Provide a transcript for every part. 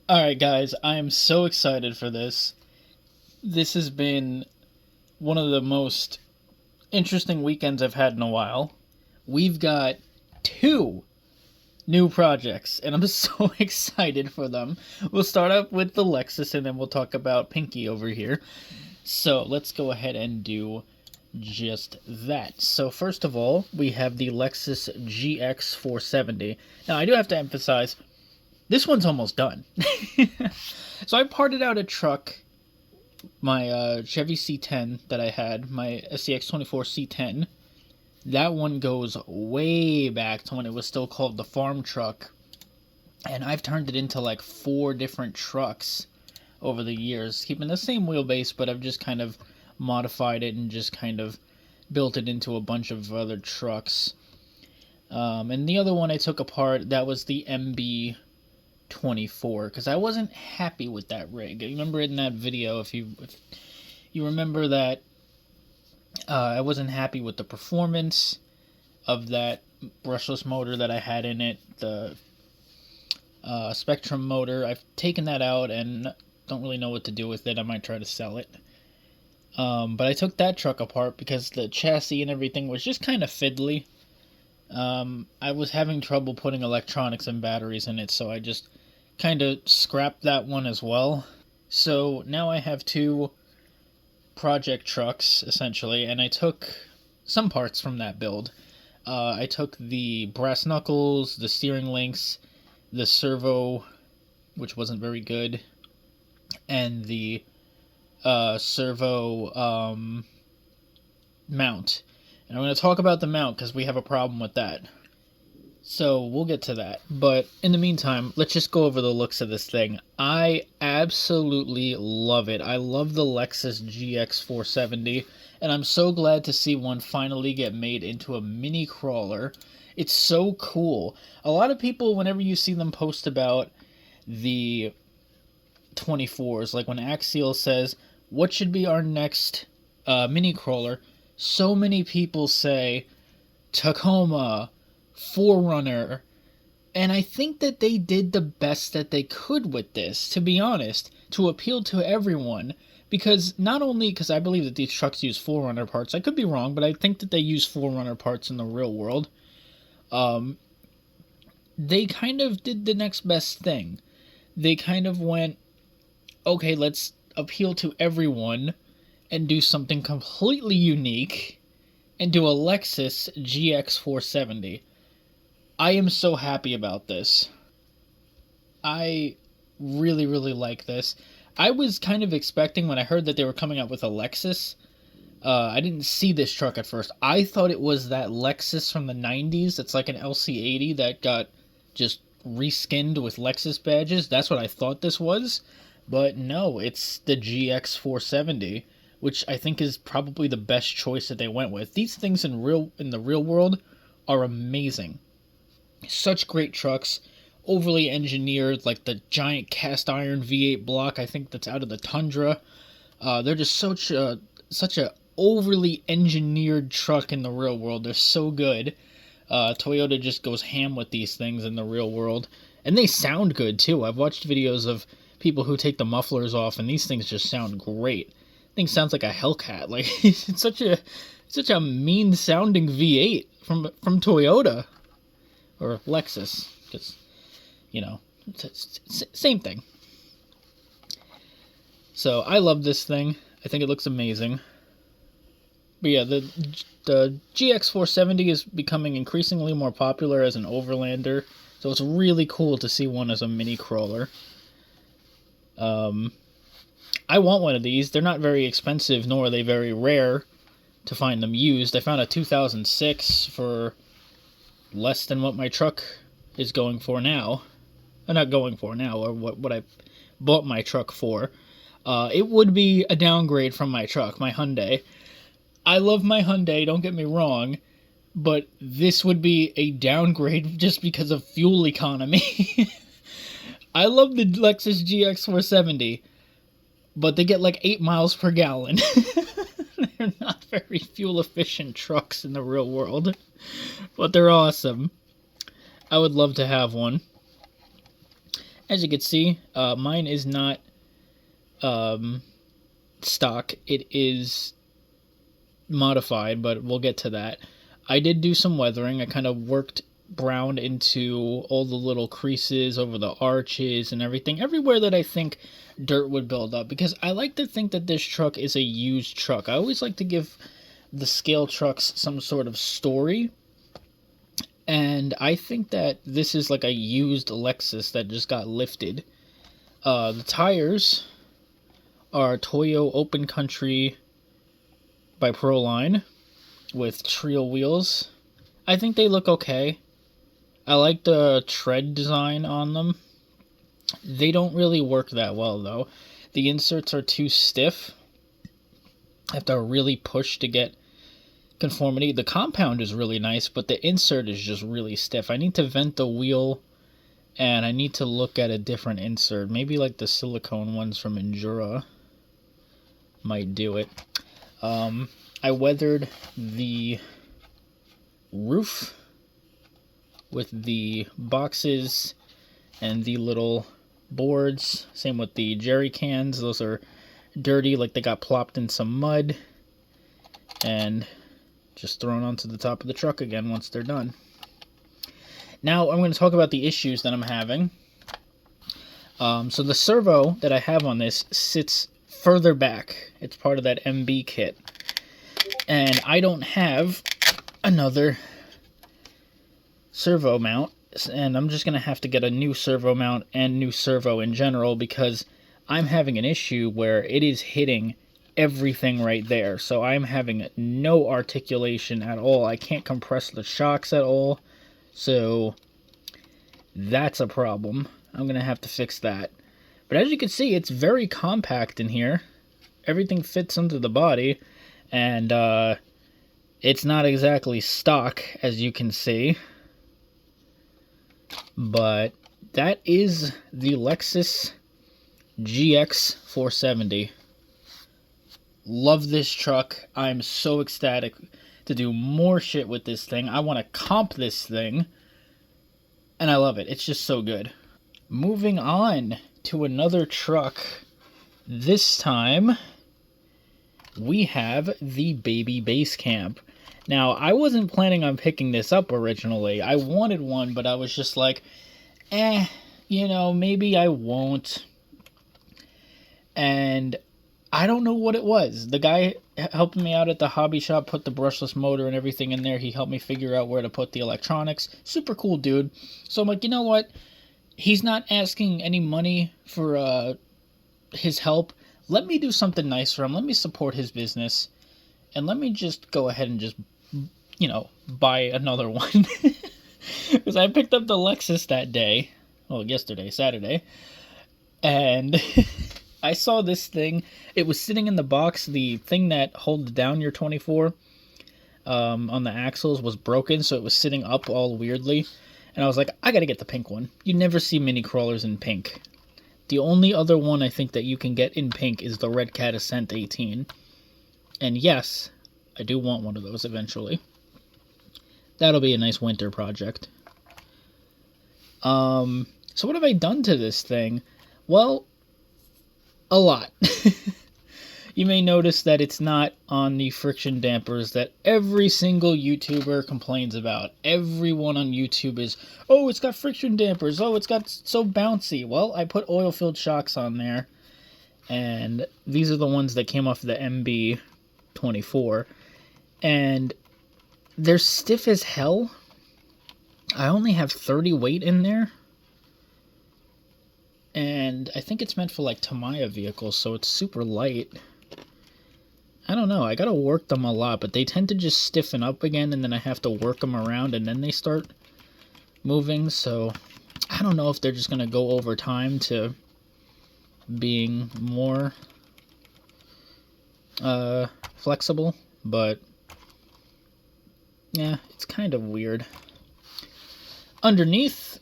Alright, guys, I am so excited for this. This has been one of the most interesting weekends I've had in a while. We've got two new projects, and I'm so excited for them. We'll start up with the Lexus, and then we'll talk about Pinky over here. So let's go ahead and do just that. So first of all, we have the Lexus GX 470. Now, I do have to emphasize, this one's almost done. So I parted out a truck, my Chevy C10 that I had, my SCX-24 C10. That one goes way back to when it was still called the farm truck. And I've turned it into like 4 different trucks over the years, keeping the same wheelbase, but I've just kind of modified it and just kind of built it into a bunch of other trucks. And the other one I took apart, that was the MB24, because I wasn't happy with that rig. You remember in that video, if you remember that, I wasn't happy with the performance of that brushless motor that I had in it, the Spectrum motor. I've taken that out and don't really know what to do with it. I might try to sell it. But I took that truck apart because the chassis and everything was just kind of fiddly. I was having trouble putting electronics and batteries in it, so I just kind of scrapped that one as well. So now I have 2 project trucks, essentially, and I took some parts from that build. I took the brass knuckles, the steering links, the servo, which wasn't very good, and the servo mount. And I'm going to talk about the mount because we have a problem with that. So we'll get to that. But in the meantime, let's just go over the looks of this thing. I absolutely love it. I love the Lexus GX 470, and I'm so glad to see one finally get made into a mini crawler. It's so cool. A lot of people, whenever you see them post about the 24s, like when Axial says, what should be our next mini crawler, so many people say Tacoma, 4Runner, and I think that they did the best that they could with this, to be honest, to appeal to everyone, because not only, because I believe that these trucks use 4Runner parts, I could be wrong, but I think that they use 4Runner parts in the real world. They kind of did the next best thing. They kind of went, okay, let's appeal to everyone and do something completely unique and do a Lexus GX 470. I am so happy about this. I really, really like this. I was kind of expecting, when I heard that they were coming out with a Lexus, I didn't see this truck at first. I thought it was that Lexus from the 90s. It's like an LC80 that got just reskinned with Lexus badges. That's what I thought this was. But no, it's the GX 470, which I think is probably the best choice that they went with. These things in the real world are amazing. Such great trucks, overly engineered, like the giant cast iron V8 block, I think that's out of the Tundra. They're just such a overly engineered truck in the real world. They're so good. Toyota just goes ham with these things in the real world. And they sound good, too. I've watched videos of people who take the mufflers off, and these things just sound great. Thing sounds like a Hellcat. Like, it's such a mean-sounding V8 from Toyota. Or Lexus, because, you know, same thing. So, I love this thing. I think it looks amazing. But yeah, the GX 470 is becoming increasingly more popular as an overlander, so it's really cool to see one as a mini crawler. I want one of these. They're not very expensive, nor are they very rare to find them used. I found a 2006 for less than what my truck is going for now. Not going for now, or what I bought my truck for. It would be a downgrade from my truck, my Hyundai. I love my Hyundai, don't get me wrong, but this would be a downgrade just because of fuel economy. I love the Lexus GX 470, but they get like 8 miles per gallon. They're not very fuel-efficient trucks in the real world, but they're awesome. I would love to have one. As you can see, mine is not stock. It is modified, but we'll get to that. I did do some weathering. I kind of worked brown into all the little creases over the arches and everything, everywhere that I think dirt would build up, because I like to think that this truck is a used truck. I always like to give the scale trucks some sort of story, and I think that this is like a used Lexus that just got lifted. The tires are Toyo Open Country by Proline with Trio wheels. I think they look okay. I like the tread design on them. They don't really work that well though. The inserts are too stiff. I have to really push to get conformity. The compound is really nice, but the insert is just really stiff. I need to vent the wheel, and I need to look at a different insert. Maybe like the silicone ones from Endura might do it. I weathered the roof with the boxes and the little boards. Same with the jerry cans. Those are dirty, like they got plopped in some mud and just thrown onto the top of the truck again once they're done. Now I'm going to talk about the issues that I'm having. So the servo that I have on this sits further back. It's part of that MB kit. And I don't have another servo mount, and I'm just going to have to get a new servo mount and new servo in general, because I'm having an issue where it is hitting everything right there. So I'm having no articulation at all. I can't compress the shocks at all. So that's a problem. I'm going to have to fix that. But as you can see, it's very compact in here. Everything fits under the body, and it's not exactly stock, as you can see. But that is the Lexus GX 470. Love this truck. I'm so ecstatic to do more shit with this thing. I want to comp this thing, and I love it. It's just so good. Moving on to another truck. This time we have the Baby Basecamp. Now, I wasn't planning on picking this up originally. I wanted one, but I was just like, maybe I won't. And I don't know what it was. The guy helping me out at the hobby shop put the brushless motor and everything in there. He helped me figure out where to put the electronics. Super cool dude. So I'm like, you know what? He's not asking any money for his help. Let me do something nice for him. Let me support his business. And let me just go ahead and just, buy another one. Because I picked up the Lexus that day. Well, yesterday, Saturday. And I saw this thing. It was sitting in the box. The thing that holds down your 24 on the axles was broken. So it was sitting up all weirdly. And I was like, I gotta get the pink one. You never see mini crawlers in pink. The only other one I think that you can get in pink is the Red Cat Ascent 18. And yes, I do want one of those eventually. That'll be a nice winter project. So what have I done to this thing? Well, a lot. You may notice that it's not on the friction dampers that every single YouTuber complains about. Everyone on YouTube is, oh, it's got friction dampers. Oh, it's got so bouncy. Well, I put oil-filled shocks on there. And these are the ones that came off the MB24. And they're stiff as hell. I only have 30 weight in there. And I think it's meant for like Tamiya vehicles, so it's super light. I don't know, I gotta work them a lot, but they tend to just stiffen up again, and then I have to work them around, and then they start moving, so I don't know if they're just gonna go over time to being more flexible, but yeah, it's kind of weird. Underneath,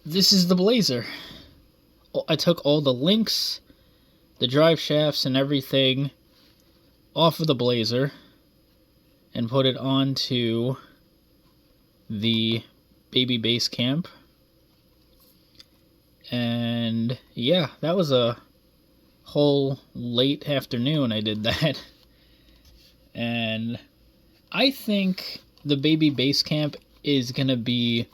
this is the Blazer. I took all the links, the drive shafts, and everything off of the Blazer and put it onto the Baby Basecamp. And yeah, that was a whole late afternoon I did that. And I think the baby base camp is going to be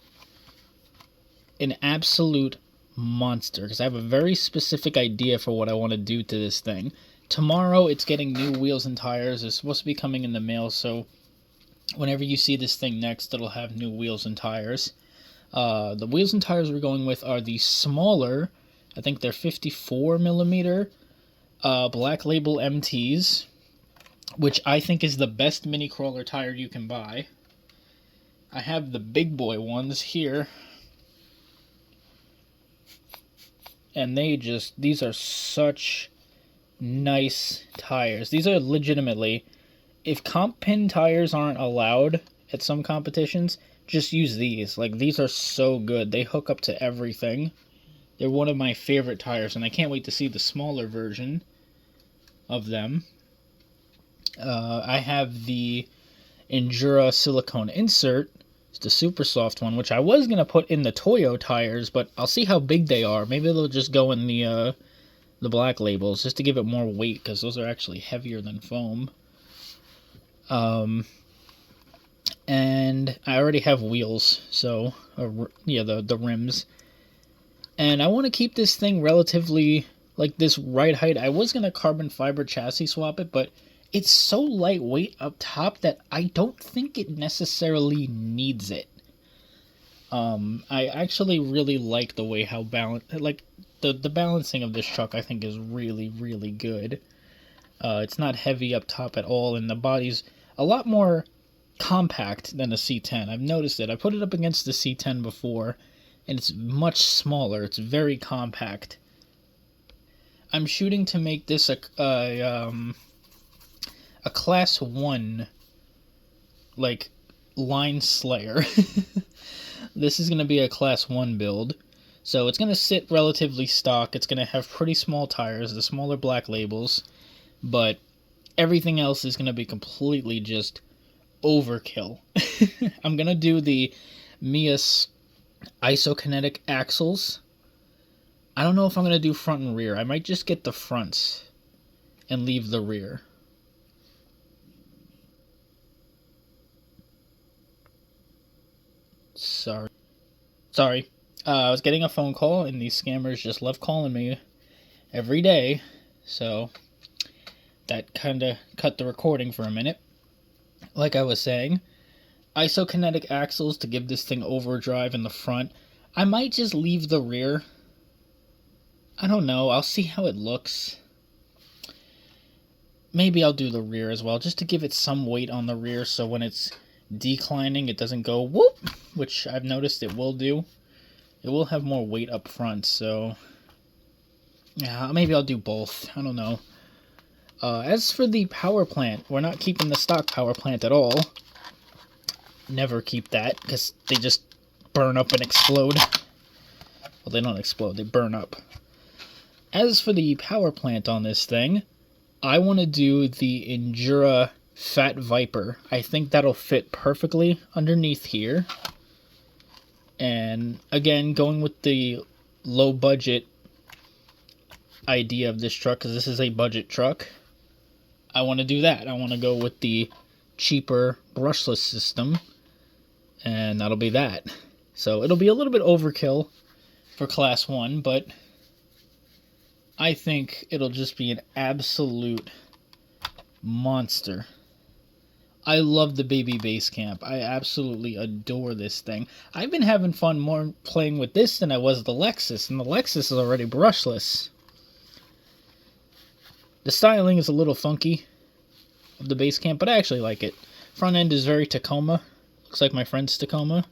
an absolute monster because I have a very specific idea for what I want to do to this thing. Tomorrow it's getting new wheels and tires. It's supposed to be coming in the mail, so whenever you see this thing next, it'll have new wheels and tires. The wheels and tires we're going with are the smaller, I think they're 54 millimeter Black Label MTs, which I think is the best mini crawler tire you can buy. I have the big boy ones here, and these are such nice tires. These are legitimately, if comp pin tires aren't allowed at some competitions, just use these. Like, these are so good. They hook up to everything. They're one of my favorite tires, and I can't wait to see the smaller version of them. I have the Endura silicone insert. It's the super soft one, which I was going to put in the Toyo tires, but I'll see how big they are. Maybe they'll just go in the Black Labels, just to give it more weight, because those are actually heavier than foam. And I already have wheels, so, yeah, the rims. And I want to keep this thing relatively, like, this ride height. I was going to carbon fiber chassis swap it, but it's so lightweight up top that I don't think it necessarily needs it. I actually really like the way how the balancing of this truck, I think, is really, really good. It's not heavy up top at all, and the body's a lot more compact than a C10. I've noticed it. I put it up against the C10 before, and it's much smaller. It's very compact. I'm shooting to make this a class 1, like, line slayer. This is going to be a class 1 build. So it's going to sit relatively stock. It's going to have pretty small tires, the smaller Black Labels, but everything else is going to be completely just overkill. I'm going to do the Mias isokinetic axles. I don't know if I'm going to do front and rear. I might just get the fronts and leave the rear. Sorry. I was getting a phone call, and these scammers just love calling me every day, so that kind of cut the recording for a minute. Like I was saying, isokinetic axles to give this thing overdrive in the front. I might just leave the rear. I don't know. I'll see how it looks. Maybe I'll do the rear as well, just to give it some weight on the rear, so when it's declining, it doesn't go whoop, which I've noticed it will do. It will have more weight up front, so yeah, maybe I'll do both. I don't know. As for the power plant, we're not keeping the stock power plant at all. Never keep that, because they just burn up and explode. Well, they don't explode, they burn up. As for the power plant on this thing, I want to do the Endura Fat Viper. I think that'll fit perfectly underneath here. And again, going with the low budget idea of this truck, because this is a budget truck, I want to do that. I want to go with the cheaper brushless system, and that'll be that. So it'll be a little bit overkill for class 1, but I think it'll just be an absolute monster. I love the baby base camp. I absolutely adore this thing. I've been having fun more playing with this than I was the Lexus, and the Lexus is already brushless. The styling is a little funky of the base camp, but I actually like it. Front end is very Tacoma. Looks like my friend's Tacoma.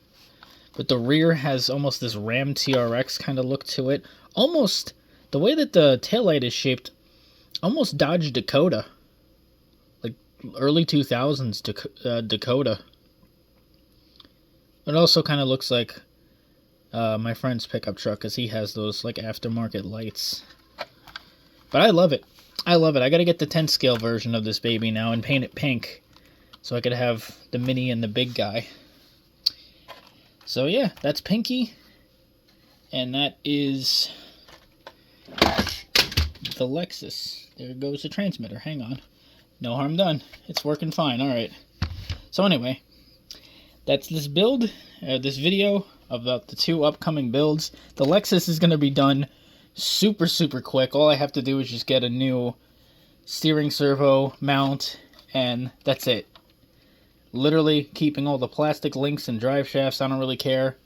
But the rear has almost this Ram TRX kind of look to it. Almost, the way that the taillight is shaped, almost Dodge Dakota. Early 2000s Dakota. It also kind of looks like my friend's pickup truck, because he has those like aftermarket lights. But I love it. I love it. I gotta get the 10 scale version of this baby now and paint it pink, so I could have the mini and the big guy. So yeah, that's Pinky. And that is the Lexus. There goes the transmitter. Hang on. No harm done. It's working fine. Alright. So anyway, that's this build, this video about the 2 upcoming builds. The Lexus is going to be done super quick. All I have to do is just get a new steering servo mount, and that's it. Literally keeping all the plastic links and drive shafts. I don't really care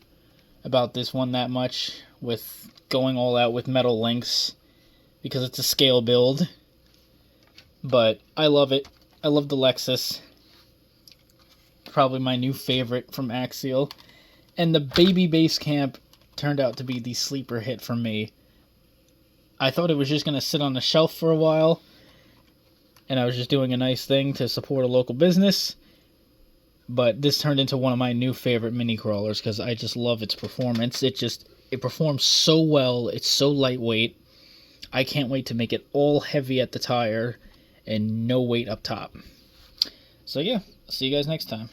about this one that much with going all out with metal links because it's a scale build. But I love it. I love the Lexus. Probably my new favorite from Axial. And the Baby Basecamp turned out to be the sleeper hit for me. I thought it was just going to sit on the shelf for a while, and I was just doing a nice thing to support a local business. But this turned into one of my new favorite mini crawlers because I just love its performance. It performs so well. It's so lightweight. I can't wait to make it all heavy at the tire and no weight up top. So yeah, see you guys next time.